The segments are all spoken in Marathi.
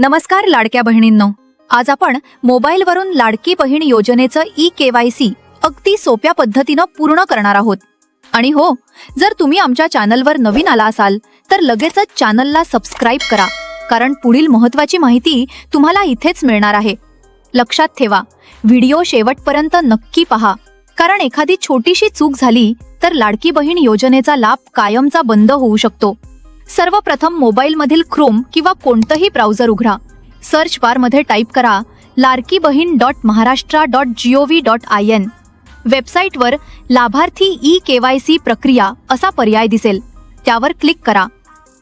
नमस्कार लाडक्या बहिणींनो, आज आपण मोबाईलवरून लाडकी बहीण योजनेचं ई-केवायसी अगदी सोप्या पद्धतीनं पूर्ण करणार आहोत. आणि हो, जर तुम्ही आमच्या चॅनलवर नवीन आला असाल तर लगेचच चॅनलला सबस्क्राईब करा, कारण पुढील महत्त्वाची माहिती तुम्हाला इथेच मिळणार आहे. लक्षात ठेवा, व्हिडिओ शेवटपर्यंत नक्की पहा, कारण एखादी छोटीशी चूक झाली तर लाडकी बहीण योजनेचा लाभ कायमचा बंद होऊ शकतो. सर्वप्रथम मोबाईलमधील क्रोम किंवा कोणतंही ब्राउझर उघडा. सर्च बारमध्ये टाईप करा larkibhin.maharashtra.gov.in. वेबसाईटवर लाभार्थी ई-केवायसी प्रक्रिया असा पर्याय दिसेल, त्यावर क्लिक करा.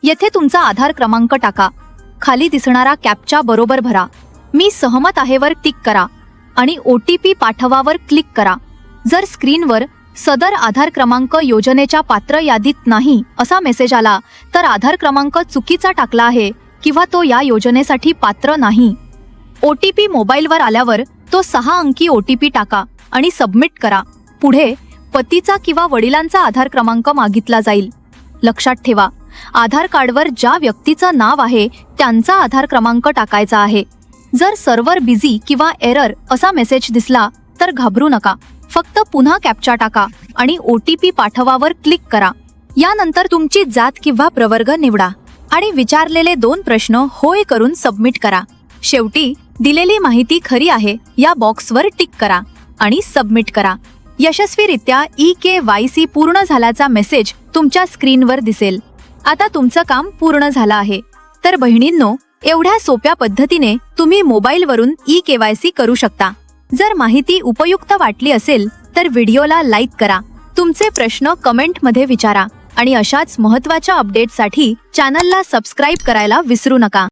येथे तुमचा आधार क्रमांक टाका. खाली दिसणारा कॅप्चा बरोबर भरा. मी सहमत आहेवर टिक करा आणि OTP पाठवावर क्लिक करा. जर स्क्रीनवर सदर आधार क्रमांक योजनेच्या पात्र यादीत नाही असा मेसेज आला तर आधार क्रमांक चुकीचा टाकला आहे किंवा तो या योजनेसाठी पात्र नाही. OTP मोबाईलवर आल्यावर तो 6 अंकी OTP टाका आणि सबमिट करा. पुढे पतीचा किंवा वडिलांचा आधार क्रमांक मागितला जाईल. लक्षात ठेवा, आधार कार्डवर ज्या व्यक्तीचं नाव आहे त्यांचा आधार क्रमांक टाकायचा आहे. जर सर्व्हर बिझी किंवा एरर असा मेसेज दिसला तर घाबरू नका. फक्त पुन्हा कॅप्चा टाका आणि OTP पाठवावर क्लिक करा. यानंतर तुमची जात किंवा प्रवर्ग निवडा आणि विचारलेले 2 प्रश्न होय करून सबमिट करा. शेवटी दिलेली माहिती खरी आहे या बॉक्सवर टिक करा आणि सबमिट करा. यशस्वीरित्या ई-केवायसी पूर्ण झाल्याचा मेसेज तुमच्या स्क्रीनवर दिसेल. आता तुमचं काम पूर्ण झालं आहे. तर बहिणींनो, एवढ्या सोप्या पद्धतीने तुम्ही मोबाईलवरून ई-केवायसी करू शकता. जर माहिती उपयुक्त वाटली असेल तर व्हिडिओला लाईक करा, तुमचे प्रश्न कमेंटमध्ये विचारा आणि अशाच महत्त्वाच्या अपडेटसाठी चॅनलला सबस्क्राईब करायला विसरू नका.